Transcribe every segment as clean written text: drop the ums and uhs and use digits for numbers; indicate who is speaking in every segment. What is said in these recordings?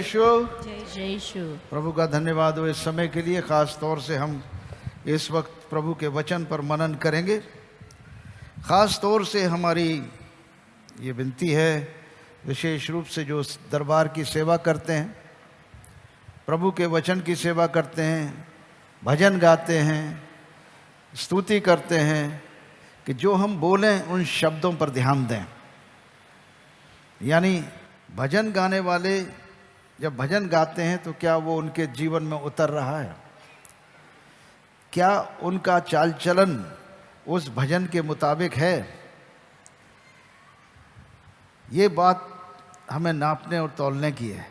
Speaker 1: यीशु।
Speaker 2: जय यीशु।
Speaker 1: प्रभु का धन्यवाद हो इस समय के लिए। ख़ास तौर से हम इस वक्त प्रभु के वचन पर मनन करेंगे। ख़ास तौर से हमारी ये विनती है, विशेष रूप से जो दरबार की सेवा करते हैं, प्रभु के वचन की सेवा करते हैं, भजन गाते हैं, स्तुति करते हैं, कि जो हम बोलें उन शब्दों पर ध्यान दें। यानी भजन गाने वाले जब भजन गाते हैं तो क्या वो उनके जीवन में उतर रहा है? क्या उनका चाल चलन उस भजन के मुताबिक है? ये बात हमें नापने और तौलने की है।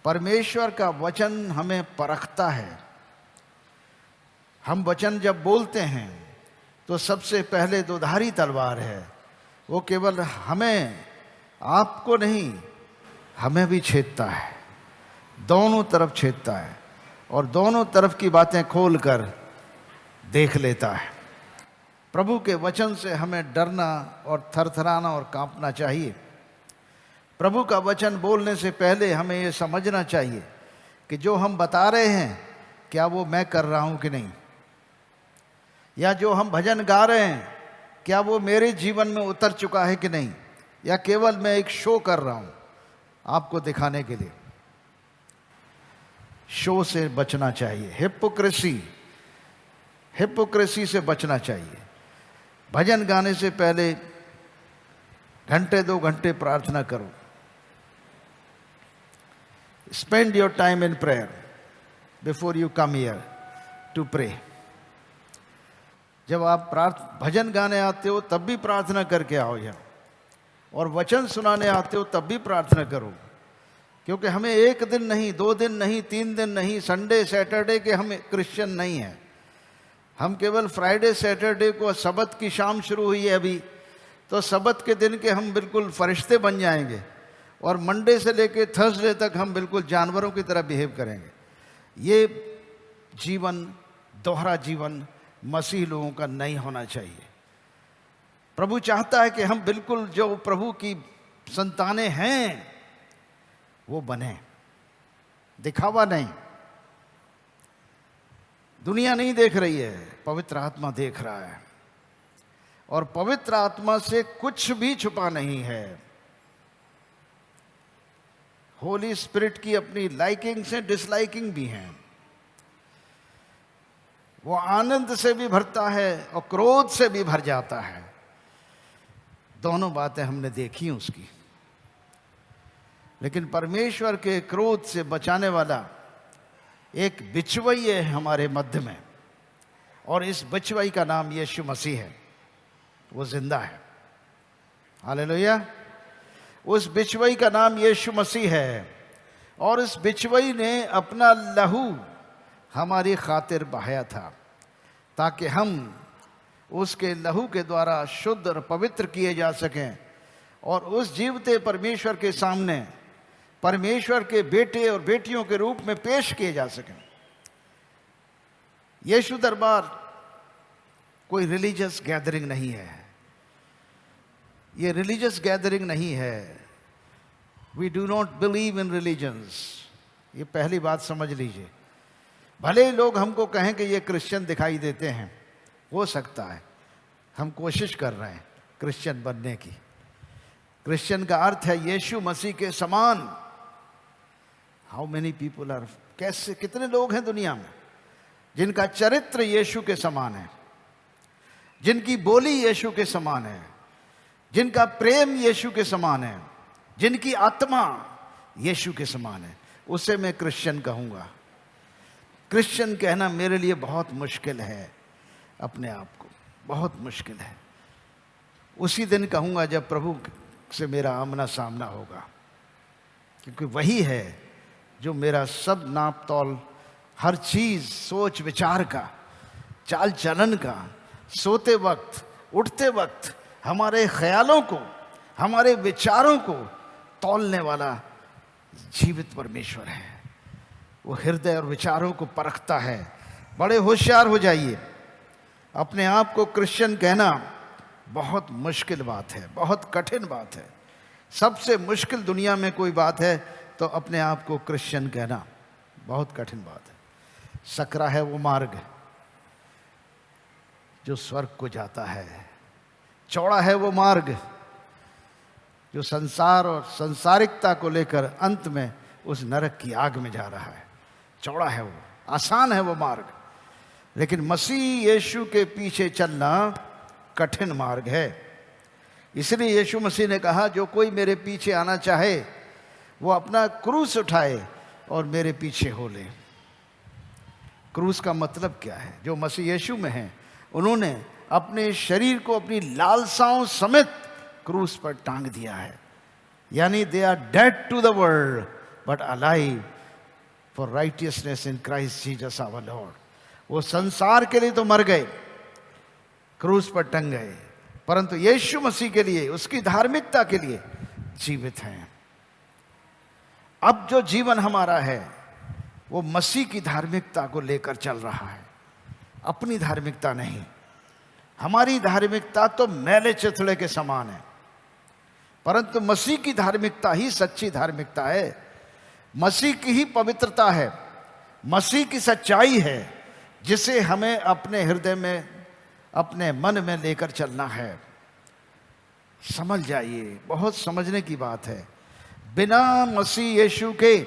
Speaker 1: परमेश्वर का वचन हमें परखता है। हम वचन जब बोलते हैं तो सबसे पहले दोधारी तलवार है। वो केवल हमें, आपको नहीं, हमें भी छेदता है, दोनों तरफ छेदता है और दोनों तरफ की बातें खोल कर देख लेता है। प्रभु के वचन से हमें डरना और थरथराना और कांपना चाहिए। प्रभु का वचन बोलने से पहले हमें ये समझना चाहिए कि जो हम बता रहे हैं क्या वो मैं कर रहा हूं कि नहीं, या जो हम भजन गा रहे हैं क्या वो मेरे जीवन में उतर चुका है कि नहीं, या केवल मैं एक शो कर रहा हूं आपको दिखाने के लिए। शो से बचना चाहिए, हिपोक्रेसी से बचना चाहिए। भजन गाने से पहले घंटे 2 घंटे प्रार्थना करो। Spend your time in prayer before you come here to pray. जब आप भजन गाने आते हो तब भी प्रार्थना करके आओ यहाँ, और वचन सुनाने आते हो तब भी प्रार्थना करो। क्योंकि हमें 1 दिन नहीं, 2 दिन नहीं, 3 दिन नहीं, संडे सैटरडे के हम क्रिश्चियन नहीं हैं। हम केवल फ्राइडे सैटरडे को, सबत की शाम शुरू हुई है अभी, तो सबत के दिन के हम बिल्कुल फरिश्ते बन जाएंगे, और मंडे से लेके थर्सडे तक हम बिल्कुल जानवरों की तरह बिहेव करेंगे। ये जीवन, दोहरा जीवन मसीह लोगों का नहीं होना चाहिए। प्रभु चाहता है कि हम बिल्कुल जो प्रभु की संतानें हैं वो बने, दिखावा नहीं। दुनिया नहीं देख रही है, पवित्र आत्मा देख रहा है, और पवित्र आत्मा से कुछ भी छुपा नहीं है। होली स्पिरिट की अपनी लाइकिंग से डिसलाइकिंग भी हैं। वो आनंद से भी भरता है और क्रोध से भी भर जाता है। दोनों बातें हमने देखी उसकी। लेकिन परमेश्वर के क्रोध से बचाने वाला एक बिचवई है हमारे मध्य में, और इस बिचवई का नाम यीशु मसीह है। वो जिंदा है। हालेलुया। उस बिचवई का नाम यीशु मसीह है, और इस बिचवई ने अपना लहू हमारी खातिर बहाया था, ताकि हम उसके लहू के द्वारा शुद्ध और पवित्र किए जा सकें, और उस जीवते परमेश्वर के सामने परमेश्वर के बेटे और बेटियों के रूप में पेश किए जा सकें। यीशु दरबार कोई रिलीजियस गैदरिंग नहीं है। ये रिलीजियस गैदरिंग नहीं है। We do not believe in religions. ये पहली बात समझ लीजिए। भले लोग हमको कहें कि ये क्रिश्चियन दिखाई देते हैं, हो सकता है हम कोशिश कर रहे हैं क्रिश्चियन बनने की। क्रिश्चियन का अर्थ है यीशु मसीह के समान। हाउ मेनी पीपल आर, कैसे, कितने लोग हैं दुनिया में जिनका चरित्र यीशु के समान है, जिनकी बोली यीशु के समान है, जिनका प्रेम यीशु के समान है, जिनकी आत्मा यीशु के समान है। उसे मैं क्रिश्चियन कहूँगा। क्रिश्चियन कहना मेरे लिए बहुत मुश्किल है, अपने आप को बहुत मुश्किल है। उसी दिन कहूँगा जब प्रभु से मेरा आमना सामना होगा, क्योंकि वही है जो मेरा सब नाप तौल, हर चीज़, सोच विचार का, चाल चलन का, सोते वक्त, उठते वक्त, हमारे ख्यालों को, हमारे विचारों को तौलने वाला जीवित परमेश्वर है। वो हृदय और विचारों को परखता है। बड़े होशियार हो जाइए। अपने आप को क्रिश्चियन कहना बहुत मुश्किल बात है, बहुत कठिन बात है। सबसे मुश्किल दुनिया में कोई बात है तो अपने आप को क्रिश्चियन कहना बहुत कठिन बात है। सकरा है वो मार्ग जो स्वर्ग को जाता है, चौड़ा है वो मार्ग जो संसार और संसारिकता को लेकर अंत में उस नरक की आग में जा रहा है। चौड़ा है वो, आसान है वो मार्ग, लेकिन मसीह यीशु के पीछे चलना कठिन मार्ग है। इसलिए यीशु मसीह ने कहा, जो कोई मेरे पीछे आना चाहे वो अपना क्रूस उठाए और मेरे पीछे हो ले। क्रूस का मतलब क्या है? जो मसीह यीशु में है उन्होंने अपने शरीर को अपनी लालसाओं समेत क्रूस पर टांग दिया है। यानी they are dead to the world but alive for righteousness in Christ Jesus our Lord. वो संसार के लिए तो मर गए, क्रूस पर टंग गए, परंतु यीशु मसीह के लिए, उसकी धार्मिकता के लिए जीवित हैं। अब जो जीवन हमारा है वो मसीह की धार्मिकता को लेकर चल रहा है, अपनी धार्मिकता नहीं। हमारी धार्मिकता तो मैले चिथड़े के समान है, परंतु मसीह की धार्मिकता ही सच्ची धार्मिकता है। मसीह की ही पवित्रता है, मसीह की सच्चाई है, जिसे हमें अपने हृदय में, अपने मन में लेकर चलना है। समझ जाइए, बहुत समझने की बात है। बिना मसीह यीशु के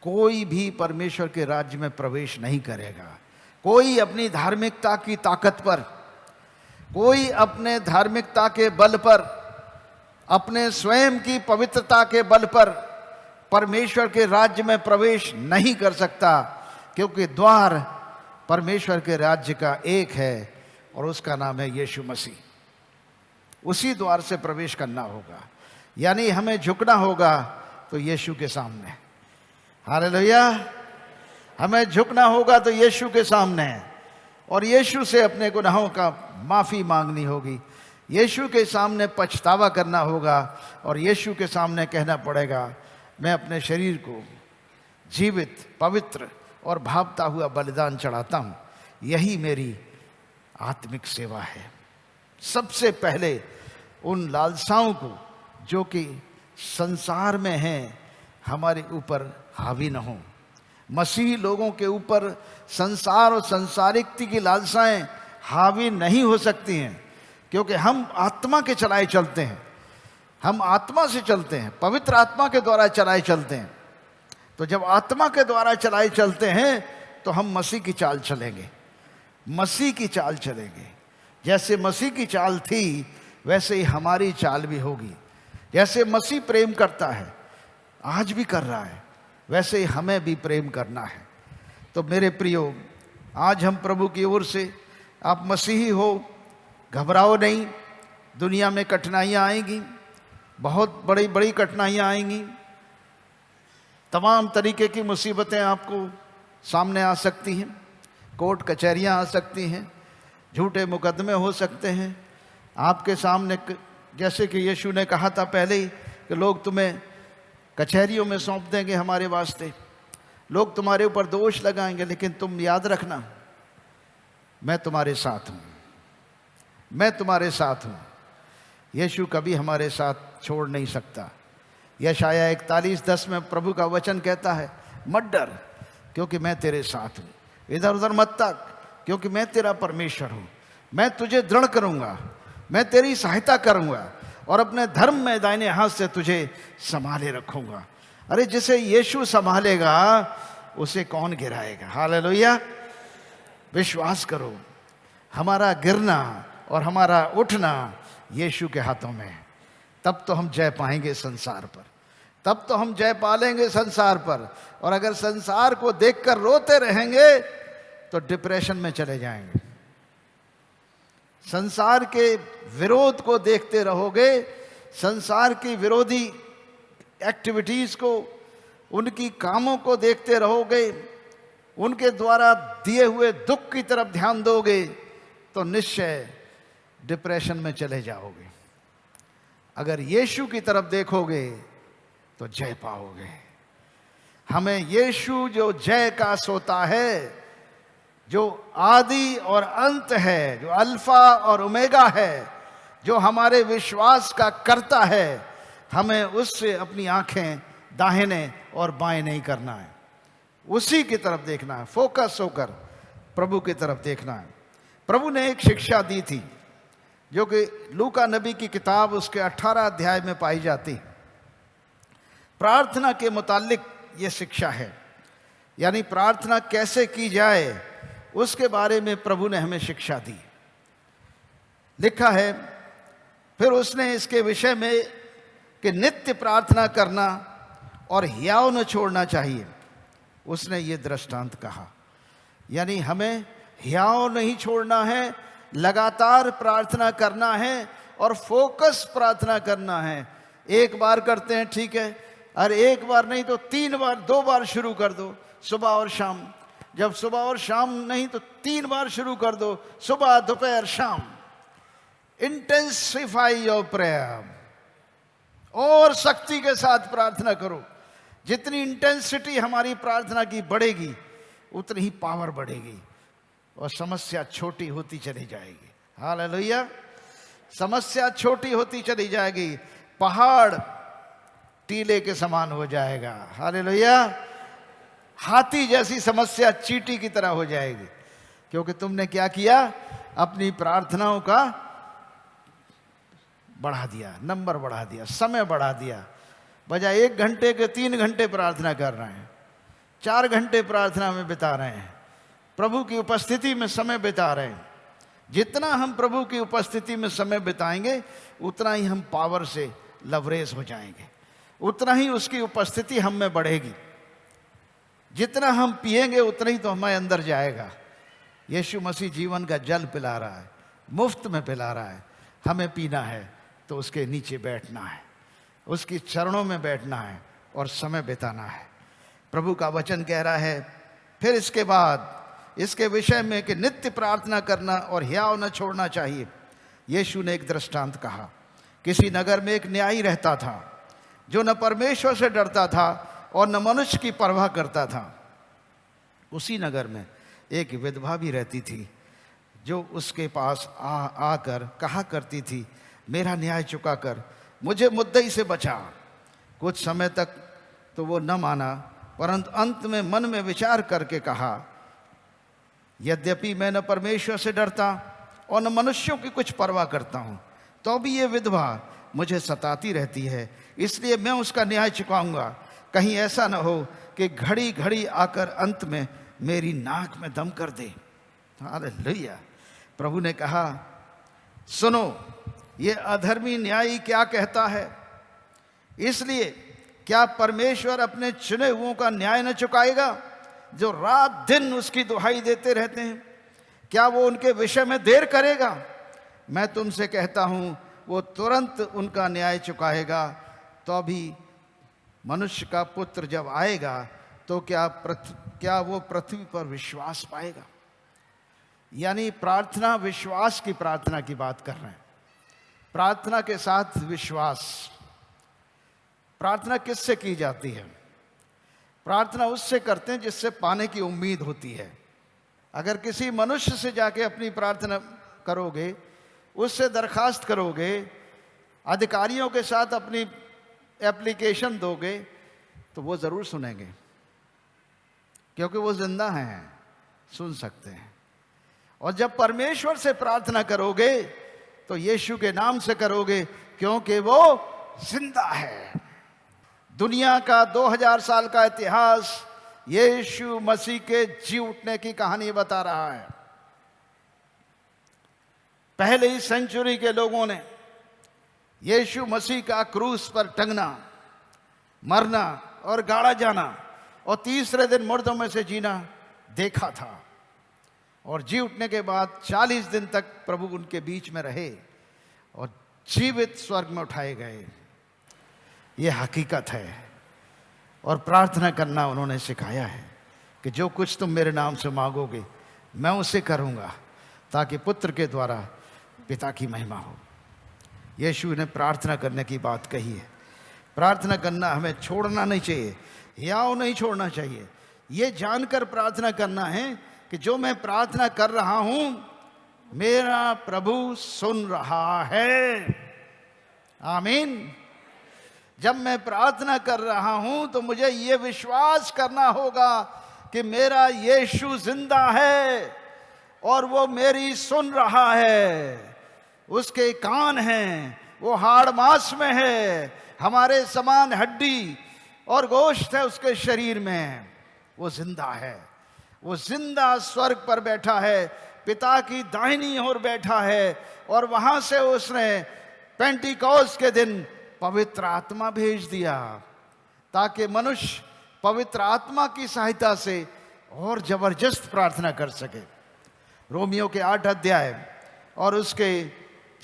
Speaker 1: कोई भी परमेश्वर के राज्य में प्रवेश नहीं करेगा। कोई अपनी धार्मिकता की ताकत पर, कोई अपने धार्मिकता के बल पर, अपने स्वयं की पवित्रता के बल पर परमेश्वर के राज्य में प्रवेश नहीं कर सकता, क्योंकि द्वार परमेश्वर के राज्य का एक है और उसका नाम है यीशु मसीह। उसी द्वार से प्रवेश करना होगा, यानी हमें झुकना होगा तो यीशु के सामने। हालेलुया। हमें झुकना होगा तो यीशु के सामने, और यीशु से अपने गुनाहों का माफ़ी मांगनी होगी, यीशु के सामने पछतावा करना होगा, और यीशु के सामने कहना पड़ेगा, मैं अपने शरीर को जीवित, पवित्र और भावता हुआ बलिदान चढ़ाता हूँ। यही मेरी आत्मिक सेवा है। सबसे पहले उन लालसाओं को जो कि संसार में हैं हमारे ऊपर हावी न हो। मसीही लोगों के ऊपर संसार और संसारिकता की लालसाएं हावी नहीं हो सकती हैं, क्योंकि हम आत्मा के चलाए चलते हैं, हम आत्मा से चलते हैं, पवित्र आत्मा के द्वारा चलाए चलते हैं। तो जब आत्मा के द्वारा चलाए चलते हैं तो हम मसीह की चाल चलेंगे, मसीह की चाल चलेंगे। जैसे मसीह की चाल थी वैसे ही हमारी चाल भी होगी। जैसे मसीह प्रेम करता है, आज भी कर रहा है, वैसे ही हमें भी प्रेम करना है। तो मेरे प्रियो, आज हम प्रभु की ओर से, आप मसीही हो, घबराओ नहीं। दुनिया में कठिनाइयाँ आएंगी, बहुत बड़ी बड़ी कठिनाइयाँ आएंगी, तमाम तरीके की मुसीबतें आपको सामने आ सकती हैं, कोर्ट कचहरियाँ आ सकती हैं, झूठे मुकदमे हो सकते हैं आपके सामने। जैसे कि यीशु ने कहा था पहले ही कि लोग तुम्हें कचहरियों में सौंप देंगे हमारे वास्ते, लोग तुम्हारे ऊपर दोष लगाएंगे, लेकिन तुम याद रखना, मैं तुम्हारे साथ हूँ, मैं तुम्हारे साथ हूँ। यीशु कभी हमारे साथ छोड़ नहीं सकता। यशाया 41:10 में प्रभु का वचन कहता है, मत डर क्योंकि मैं तेरे साथ हूँ, इधर उधर मत ताक क्योंकि मैं तेरा परमेश्वर हूँ, मैं तुझे दृढ़ करूँगा, मैं तेरी सहायता करूँगा और अपने धर्म में दाहिने हाथ से तुझे संभाले रखूँगा। अरे जिसे यीशु संभालेगा उसे कौन गिराएगा? हालेलुया। विश्वास करो, हमारा गिरना और हमारा उठना यीशु के हाथों में है। तब तो हम जय पाएंगे संसार पर, तब तो हम जय पालेंगे संसार पर। और अगर संसार को देखकर रोते रहेंगे तो डिप्रेशन में चले जाएंगे। संसार के विरोध को देखते रहोगे, संसार की विरोधी एक्टिविटीज को, उनकी कामों को देखते रहोगे, उनके द्वारा दिए हुए दुख की तरफ ध्यान दोगे तो निश्चय डिप्रेशन में चले जाओगे। अगर यीशु की तरफ देखोगे तो जय पाओगे। हमें यीशु जो जय का सोता है, जो आदि और अंत है, जो अल्फा और ओमेगा है, जो हमारे विश्वास का कर्ता है, हमें उससे अपनी आंखें दाहिने और बाएं नहीं करना है, उसी की तरफ देखना है, फोकस होकर प्रभु की तरफ देखना है। प्रभु ने एक शिक्षा दी थी जो कि लूका नबी की किताब उसके 18 अध्याय में पाई जाती। प्रार्थना के मुतालिक ये शिक्षा है, यानी प्रार्थना कैसे की जाए उसके बारे में प्रभु ने हमें शिक्षा दी। लिखा है, फिर उसने इसके विषय में कि नित्य प्रार्थना करना और हियाव न छोड़ना चाहिए, उसने ये दृष्टांत कहा। यानी हमें हियाव नहीं छोड़ना है, लगातार प्रार्थना करना है और फोकस प्रार्थना करना है। एक बार करते हैं ठीक है, अरे एक बार नहीं तो 3 बार, 2 बार शुरू कर दो, सुबह और शाम। जब सुबह और शाम नहीं तो 3 बार शुरू कर दो, सुबह दोपहर शाम। इंटेंसिफाई योर प्रेयर, और सख्ती के साथ प्रार्थना करो। जितनी इंटेंसिटी हमारी प्रार्थना की बढ़ेगी उतनी ही पावर बढ़ेगी और समस्या छोटी होती चली जाएगी। हालेलुया। समस्या छोटी होती चली जाएगी, पहाड़ टीले के समान हो जाएगा। हालेलुया। हाथी जैसी समस्या चींटी की तरह हो जाएगी, क्योंकि तुमने क्या किया, अपनी प्रार्थनाओं का बढ़ा दिया, नंबर बढ़ा दिया, समय बढ़ा दिया। बजाय 1 घंटे के 3 घंटे प्रार्थना कर रहे हैं, 4 घंटे प्रार्थना में बिता रहे हैं, प्रभु की उपस्थिति में समय बिता रहे हैं। जितना हम प्रभु की उपस्थिति में समय बिताएंगे उतना ही हम पावर से लवरेज हो जाएंगे, उतना ही उसकी उपस्थिति हम में बढ़ेगी। जितना हम पिएंगे उतना ही तो हमारे अंदर जाएगा। यीशु मसीह जीवन का जल पिला रहा है, मुफ्त में पिला रहा है। हमें पीना है तो उसके नीचे बैठना है, उसकी चरणों में बैठना है और समय बिताना है। प्रभु का वचन कह रहा है फिर इसके बाद इसके विषय में कि नित्य प्रार्थना करना और हियाव न छोड़ना चाहिए। यीशु ने एक दृष्टांत कहा। किसी नगर में एक न्यायी रहता था जो न परमेश्वर से डरता था और न मनुष्य की परवाह करता था। उसी नगर में एक विधवा भी रहती थी जो उसके पास आकर कहा करती थी, मेरा न्याय चुका कर, मुझे मुद्दई से बचा। कुछ समय तक तो वो न माना, परंतु अंत में मन में विचार करके कहा, यद्यपि मैं न परमेश्वर से डरता और न मनुष्यों की कुछ परवाह करता हूँ, तो भी ये विधवा मुझे सताती रहती है, इसलिए मैं उसका न्याय चुकाऊंगा। कहीं ऐसा न हो कि घड़ी घड़ी आकर अंत में मेरी नाक में दम कर दे। हालेलुया। प्रभु ने कहा, सुनो ये अधर्मी न्यायी क्या कहता है, इसलिए क्या परमेश्वर अपने चुने हुओं का न्याय न चुकाएगा जो रात दिन उसकी दुहाई देते रहते हैं? क्या वो उनके विषय में देर करेगा? मैं तुमसे कहता हूं वो तुरंत उनका न्याय चुकाएगा। तो भी मनुष्य का पुत्र जब आएगा तो क्या वो पृथ्वी पर विश्वास पाएगा? यानी प्रार्थना, विश्वास की प्रार्थना की बात कर रहे हैं। प्रार्थना के साथ विश्वास। प्रार्थना किससे की जाती है? प्रार्थना उससे करते हैं जिससे पाने की उम्मीद होती है। अगर किसी मनुष्य से जाके अपनी प्रार्थना करोगे, उससे दरखास्त करोगे, अधिकारियों के साथ अपनी एप्लीकेशन दोगे, तो वो ज़रूर सुनेंगे, क्योंकि वो जिंदा हैं, सुन सकते हैं। और जब परमेश्वर से प्रार्थना करोगे तो यीशु के नाम से करोगे, क्योंकि वो जिंदा है। दुनिया का 2000 साल का इतिहास यीशु मसीह के जी उठने की कहानी बता रहा है। पहले ही सेंचुरी के लोगों ने यीशु मसीह का क्रूस पर टंगना, मरना और गाड़ा जाना और तीसरे दिन मुर्दों में से जीना देखा था। और जी उठने के बाद 40 दिन तक प्रभु उनके बीच में रहे और जीवित स्वर्ग में उठाए गए। ये हकीकत है। और प्रार्थना करना उन्होंने सिखाया है कि जो कुछ तुम मेरे नाम से मांगोगे मैं उसे करूंगा, ताकि पुत्र के द्वारा पिता की महिमा हो। यीशु ने प्रार्थना करने की बात कही है। प्रार्थना करना हमें छोड़ना नहीं चाहिए, हियाव नहीं छोड़ना चाहिए। ये जानकर प्रार्थना करना है कि जो मैं प्रार्थना कर रहा हूं मेरा प्रभु सुन रहा है। आमीन। जब मैं प्रार्थना कर रहा हूं तो मुझे ये विश्वास करना होगा कि मेरा यीशु जिंदा है और वो मेरी सुन रहा है। उसके कान हैं, वो हाड़ मांस में है, हमारे समान हड्डी और गोश्त है उसके शरीर में। वो जिंदा है, वो जिंदा स्वर्ग पर बैठा है, पिता की दाहिनी ओर बैठा है, और वहां से उसने पेंटिकोस्त के दिन पवित्र आत्मा भेज दिया ताकि मनुष्य पवित्र आत्मा की सहायता से और जबरदस्त प्रार्थना कर सके। रोमियो के 8 अध्याय और उसके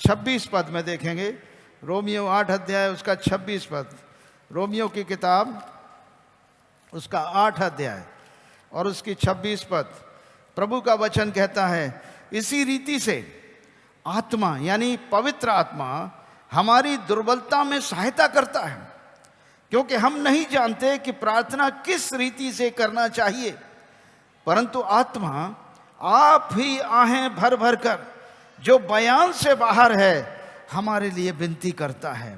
Speaker 1: 26 पद में देखेंगे। रोमियो 8 अध्याय उसका 26 पद। रोमियो की किताब उसका 8 अध्याय और उसकी 26 पद। प्रभु का वचन कहता है, इसी रीति से आत्मा यानी पवित्र आत्मा हमारी दुर्बलता में सहायता करता है, क्योंकि हम नहीं जानते कि प्रार्थना किस रीति से करना चाहिए, परंतु आत्मा आप ही आहें भर भर कर जो बयान से बाहर है हमारे लिए विनती करता है।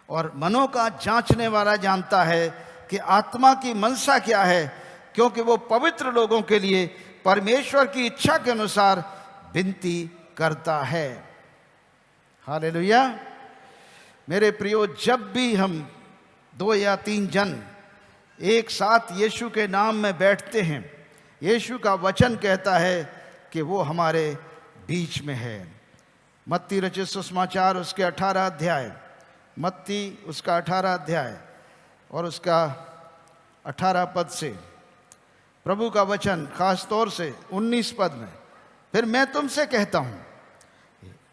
Speaker 1: और मनों का जांचने वाला जानता है कि आत्मा की मनसा क्या है, क्योंकि वो पवित्र लोगों के लिए परमेश्वर की इच्छा के अनुसार विनती करता है। हालेलुया। मेरे प्रियो, जब भी हम 2 या 3 जन एक साथ यीशु के नाम में बैठते हैं, यीशु का वचन कहता है कि वो हमारे बीच में है। मत्ती रचित सुसमाचार उसके 18 अध्याय, मत्ती उसका 18 अध्याय और उसका 18 पद से प्रभु का वचन खास तौर से 19 पद में, फिर मैं तुमसे कहता हूं,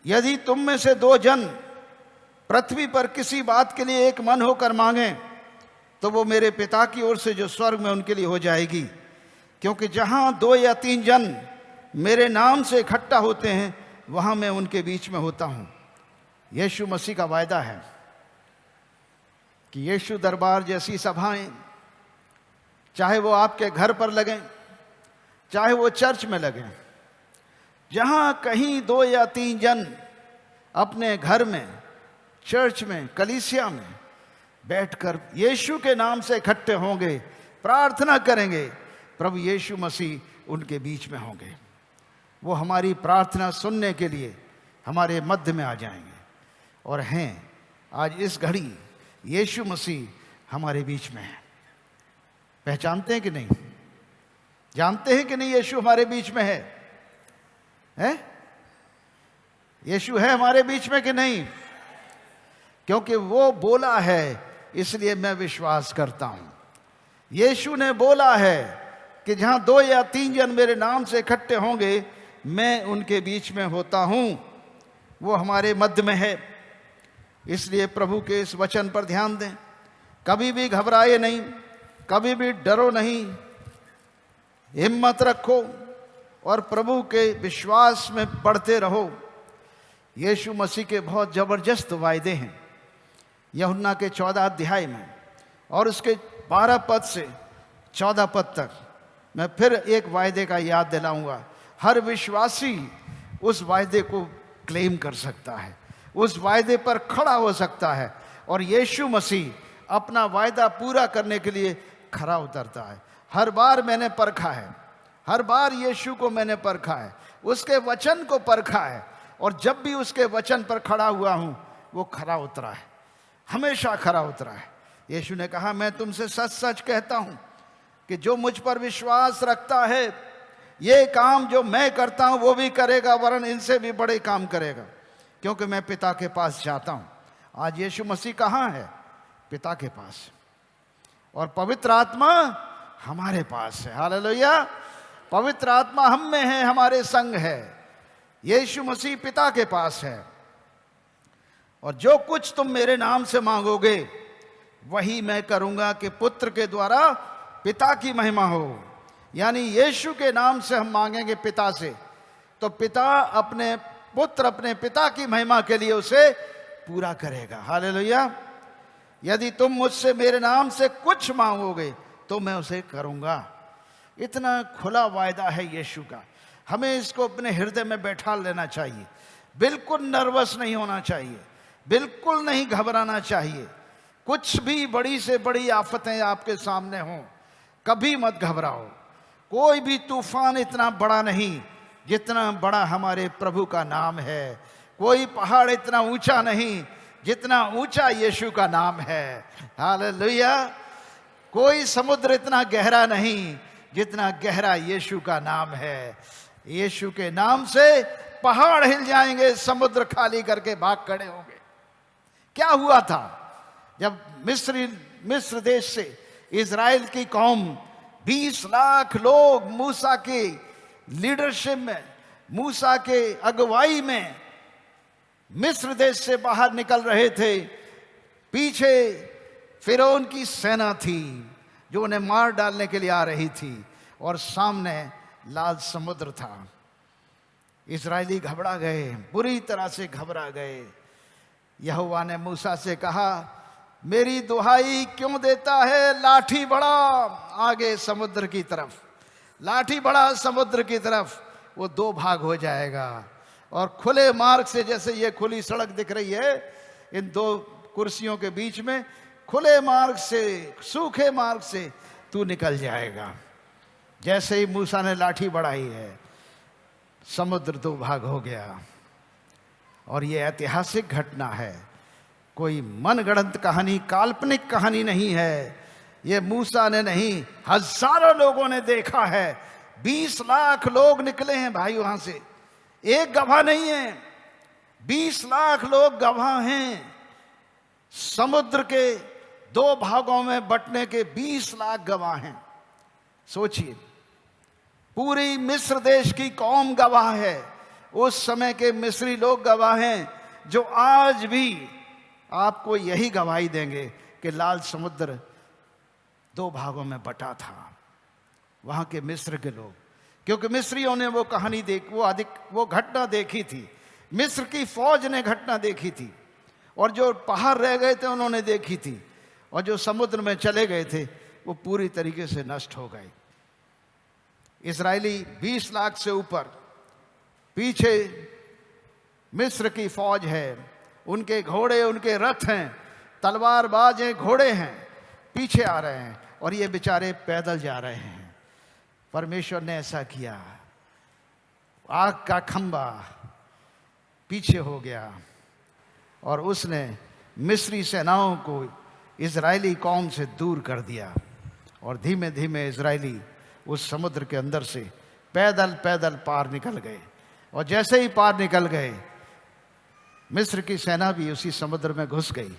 Speaker 1: यदि तुम में से 2 जन पृथ्वी पर किसी बात के लिए एक मन होकर मांगें तो वो मेरे पिता की ओर से जो स्वर्ग में उनके लिए हो जाएगी। क्योंकि जहां 2 या 3 जन मेरे नाम से इकट्ठा होते हैं वहां मैं उनके बीच में होता हूं। यीशु मसीह का वायदा है कि यीशु दरबार जैसी सभाएं, चाहे वो आपके घर पर लगें, चाहे वो चर्च में लगें, जहां कहीं 2 या 3 जन अपने घर में, चर्च में, कलीसिया में बैठकर यीशु के नाम से इकट्ठे होंगे, प्रार्थना करेंगे, प्रभु यीशु मसीह उनके बीच में होंगे। वो हमारी प्रार्थना सुनने के लिए हमारे मध्य में आ जाएंगे और हैं। आज इस घड़ी यीशु मसीह हमारे बीच में है। पहचानते हैं कि नहीं? जानते हैं कि नहीं यीशु हमारे बीच में है? हैं? यीशु है हमारे बीच में कि नहीं? क्योंकि वो बोला है इसलिए मैं विश्वास करता हूं। यीशु ने बोला है कि जहां 2 या 3 जन मेरे नाम से इकट्ठे होंगे मैं उनके बीच में होता हूं। वो हमारे मध्य में है। इसलिए प्रभु के इस वचन पर ध्यान दें। कभी भी घबराए नहीं, कभी भी डरो नहीं, हिम्मत रखो और प्रभु के विश्वास में बढ़ते रहो। यीशु मसीह के बहुत जबरदस्त वायदे हैं यूहन्ना के 14 अध्याय में और उसके 12 पद से 14 पद तक। मैं फिर एक वायदे का याद दिलाऊंगा। हर विश्वासी उस वायदे को क्लेम कर सकता है, उस वायदे पर खड़ा हो सकता है और यीशु मसीह अपना वायदा पूरा करने के लिए खरा उतरता है। हर बार मैंने परखा है, हर बार यीशु को मैंने परखा है, उसके वचन को परखा है और जब भी उसके वचन पर खड़ा हुआ हूं वो खरा उतरा है, हमेशा खरा उतरा है। यीशु ने कहा, मैं तुमसे सच सच कहता हूं कि जो मुझ पर विश्वास रखता है ये काम जो मैं करता हूं वो भी करेगा, वरन इनसे भी बड़े काम करेगा, क्योंकि मैं पिता के पास जाता हूं। आज यीशु मसीह कहाँ है? पिता के पास। और पवित्र आत्मा हमारे पास है। हालेलुया। पवित्र आत्मा हम में है, हमारे संग है। यीशु मसीह पिता के पास है। और जो कुछ तुम मेरे नाम से मांगोगे वही मैं करूंगा कि पुत्र के द्वारा पिता की महिमा हो। यानी यीशु के नाम से हम मांगेंगे पिता से, तो पिता अपने पुत्र, अपने पिता की महिमा के लिए उसे पूरा करेगा। हालेलुया। यदि तुम मुझसे मेरे नाम से कुछ मांगोगे तो मैं उसे करूंगा। इतना खुला वायदा है यीशु का। हमें इसको अपने हृदय में बैठा लेना चाहिए। बिल्कुल नर्वस नहीं होना चाहिए, बिल्कुल नहीं घबराना चाहिए। कुछ भी बड़ी से बड़ी आफतें आपके सामने हों, कभी मत घबराओ। कोई भी तूफान इतना बड़ा नहीं जितना बड़ा हमारे प्रभु का नाम है। कोई पहाड़ इतना ऊंचा नहीं जितना ऊंचा यीशु का नाम है। हालेलुया। कोई समुद्र इतना गहरा नहीं जितना गहरा यीशु का नाम है। यीशु के नाम से पहाड़ हिल जाएंगे, समुद्र खाली करके भाग खड़े होंगे। क्या हुआ था जब मिस्र देश से इजराइल की कौम 20 लाख लोग मूसा के लीडरशिप में, मूसा के अगुवाई में मिस्र देश से बाहर निकल रहे थे। पीछे फिरौन की सेना थी जो उन्हें मार डालने के लिए आ रही थी और सामने लाल समुद्र था। इजरायली घबरा गए, बुरी तरह से घबरा गए। यहोवा ने मूसा से कहा, मेरी दुहाई क्यों देता है? लाठी बढ़ा आगे समुद्र की तरफ, लाठी बढ़ा समुद्र की तरफ, वो 2 भाग हो जाएगा। और खुले मार्ग से, जैसे ये खुली सड़क दिख रही है इन 2 कुर्सियों के बीच में, खुले मार्ग से, सूखे मार्ग से तू निकल जाएगा। जैसे ही मूसा ने लाठी बढ़ाई है, समुद्र 2 भाग हो गया। और ये ऐतिहासिक घटना है, कोई मनगढ़ंत कहानी, काल्पनिक कहानी नहीं है। ये मूसा ने नहीं, हजारों लोगों ने देखा है। 20 लाख लोग निकले हैं भाई वहां से, एक गवाह नहीं है, 20 लाख लोग गवाह हैं। समुद्र के 2 भागों में बंटने के 20 लाख गवाह हैं। सोचिए, पूरी मिस्र देश की कौम गवाह है। उस समय के मिस्री लोग गवाह हैं जो आज भी आपको यही गवाही देंगे कि लाल समुद्र 2 भागों में बटा था। वहां के मिस्र के लोग, क्योंकि मिस्रियों ने वो कहानी वो घटना देखी थी। मिस्र की फौज ने घटना देखी थी, और जो बाहर रह गए थे उन्होंने देखी थी, और जो समुद्र में चले गए थे वो पूरी तरीके से नष्ट हो गए। इजरायली 20 लाख से ऊपर, पीछे मिस्र की फौज है, उनके घोड़े, उनके रथ हैं, तलवारबाज हैं, घोड़े हैं, पीछे आ रहे हैं, और ये बेचारे पैदल जा रहे हैं। परमेश्वर ने ऐसा किया, आग का खंबा पीछे हो गया और उसने मिस्री सेनाओं को इजरायली कौम से दूर कर दिया। और धीमे धीमे इजरायली उस समुद्र के अंदर से पैदल पैदल पार निकल गए। और जैसे ही पार निकल गए, मिस्र की सेना भी उसी समुद्र में घुस गई।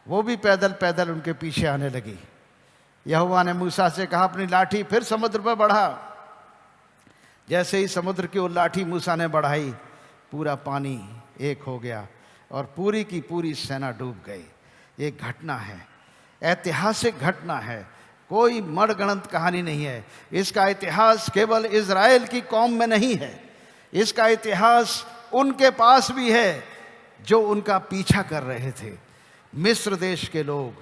Speaker 1: वो भी पैदल पैदल उनके पीछे आने लगी। यहोवा ने मूसा से कहा, अपनी लाठी फिर समुद्र पर बढ़ा। जैसे ही समुद्र की वो लाठी मूसा ने बढ़ाई, पूरा पानी एक हो गया और पूरी की पूरी सेना डूब गई। एक घटना है, ऐतिहासिक घटना है, कोई मनगढ़ंत कहानी नहीं है। इसका इतिहास केवल इजराइल की कौम में नहीं है, इसका इतिहास उनके पास भी है जो उनका पीछा कर रहे थे, मिस्र देश के लोग।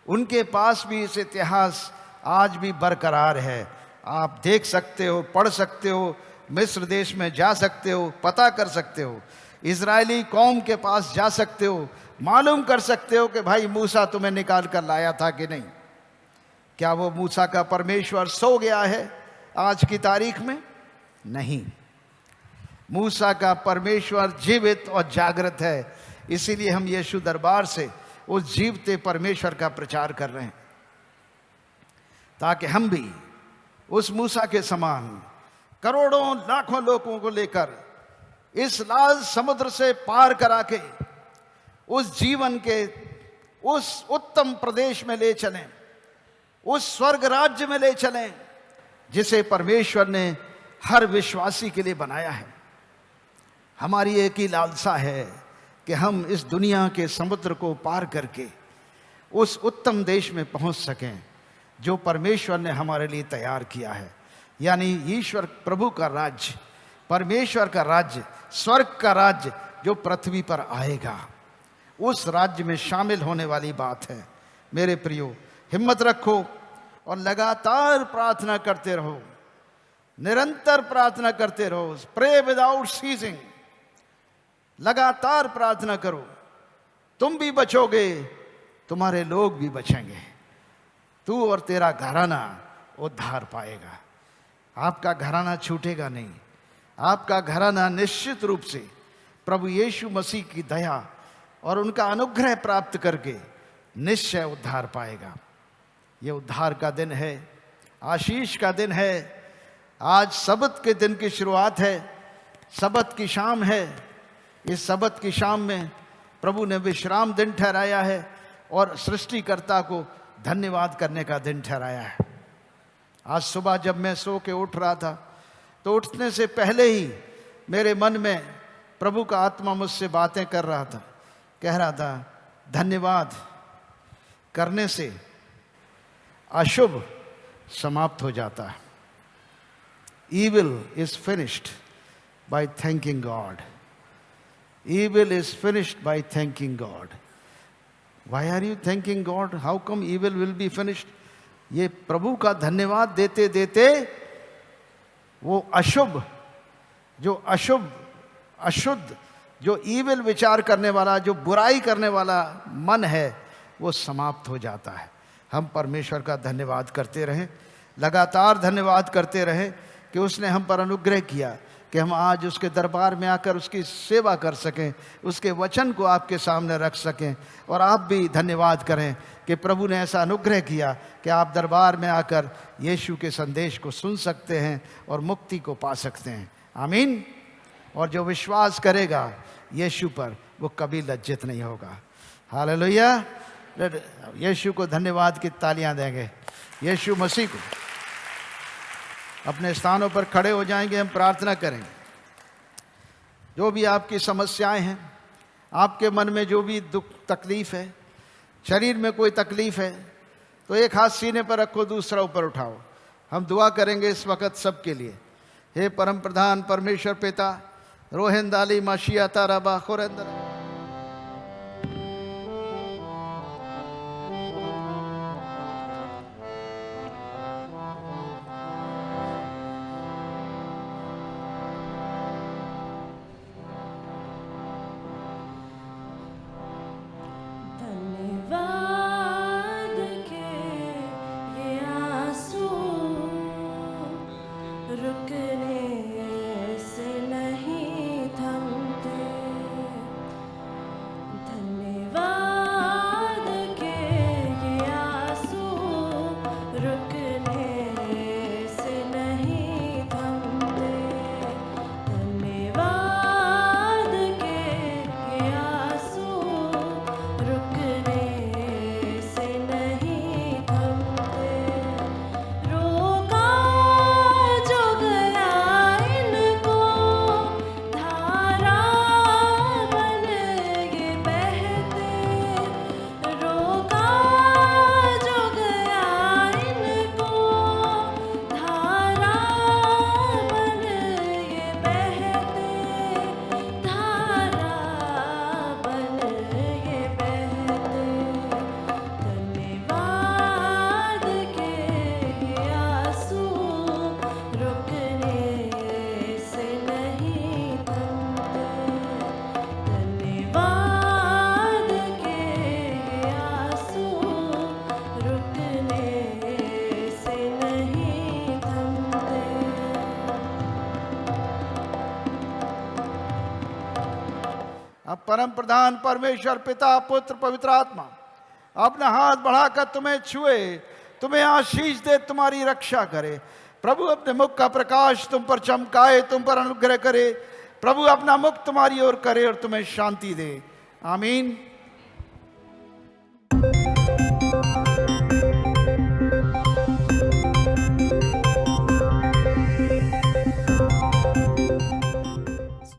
Speaker 1: उनके पास भी इस इतिहास आज भी बरकरार है। आप देख सकते हो, पढ़ सकते हो, मिस्र देश में जा सकते हो, पता कर सकते हो, इजरायली कौम के पास जा सकते हो, मालूम कर सकते हो कि भाई मूसा तुम्हें निकाल कर लाया था कि नहीं। क्या वो मूसा का परमेश्वर सो गया है आज की तारीख में? नहीं, मूसा का परमेश्वर जीवित और जागृत है। इसीलिए हम यीशु दरबार से उस जीवते परमेश्वर का प्रचार कर रहे हैं, ताकि हम भी उस मूसा के समान करोड़ों लाखों लोगों को लेकर इस लाल समुद्र से पार करा के उस जीवन के उस उत्तम प्रदेश में ले चलें, उस स्वर्ग राज्य में ले चलें जिसे परमेश्वर ने हर विश्वासी के लिए बनाया है। हमारी एक ही लालसा है कि हम इस दुनिया के समुद्र को पार करके उस उत्तम देश में पहुंच सकें जो परमेश्वर ने हमारे लिए तैयार किया है, यानी ईश्वर प्रभु का राज्य, परमेश्वर का राज्य, स्वर्ग का राज्य जो पृथ्वी पर आएगा। उस राज्य में शामिल होने वाली बात है। मेरे प्रियो, हिम्मत रखो और लगातार प्रार्थना करते रहो, निरंतर प्रार्थना करते रहो। प्रे विदाउट सीजिंग, लगातार प्रार्थना करो। तुम भी बचोगे तुम्हारे लोग भी बचेंगे, तू और तेरा घराना उद्धार पाएगा। आपका घराना छूटेगा नहीं, आपका घराना निश्चित रूप से प्रभु यीशु मसीह की दया और उनका अनुग्रह प्राप्त करके निश्चय उद्धार पाएगा। ये उद्धार का दिन है, आशीष का दिन है। आज सबत के दिन की शुरुआत है, सबत की शाम है। इस सबत की शाम में प्रभु ने विश्राम दिन ठहराया है और सृष्टिकर्ता को धन्यवाद करने का दिन ठहराया है। आज सुबह जब मैं सो के उठ रहा था तो उठने से पहले ही मेरे मन में प्रभु का आत्मा मुझसे बातें कर रहा था, कह रहा था धन्यवाद करने से अशुभ समाप्त हो जाता है। Evil is finished by thanking God. Evil is finished by thanking God. Why are you thanking God? How come evil will be finished? ये प्रभु का धन्यवाद देते देते वो अशुभ, जो अशुद्ध, जो ईविल विचार करने वाला, जो बुराई करने वाला मन है, वो समाप्त हो जाता है। हम परमेश्वर का धन्यवाद करते रहें, लगातार धन्यवाद करते रहें कि उसने हम पर अनुग्रह किया कि हम आज उसके दरबार में आकर उसकी सेवा कर सकें, उसके वचन को आपके सामने रख सकें। और आप भी धन्यवाद करें कि प्रभु ने ऐसा अनुग्रह किया कि आप दरबार में आकर यीशु के संदेश को सुन सकते हैं और मुक्ति को पा सकते हैं। आमीन। और जो विश्वास करेगा यीशु पर, वो कभी लज्जित नहीं होगा। हालेलुया। यीशु को धन्यवाद की तालियां देंगे। यीशु मसीह को। अपने स्थानों पर खड़े हो जाएंगे, हम प्रार्थना करेंगे। जो भी आपकी समस्याएं हैं, आपके मन में जो भी दुख तकलीफ है, शरीर में कोई तकलीफ है, तो एक हाथ सीने पर रखो, दूसरा ऊपर उठाओ। हम दुआ करेंगे इस वक्त सबके लिए। हे परम प्रधान परमेश्वर पिता, रोहिंदाली माशिया तारा बाखोरंदर, अब परम प्रधान परमेश्वर पिता, पुत्र, पवित्र आत्मा अपना हाथ बढ़ाकर तुम्हें छुए, तुम्हें आशीष दे, तुम्हारी रक्षा करे। प्रभु अपने मुख का प्रकाश तुम पर चमकाए, तुम पर अनुग्रह करे। प्रभु अपना मुख तुम्हारी ओर करे और तुम्हें शांति दे। आमीन।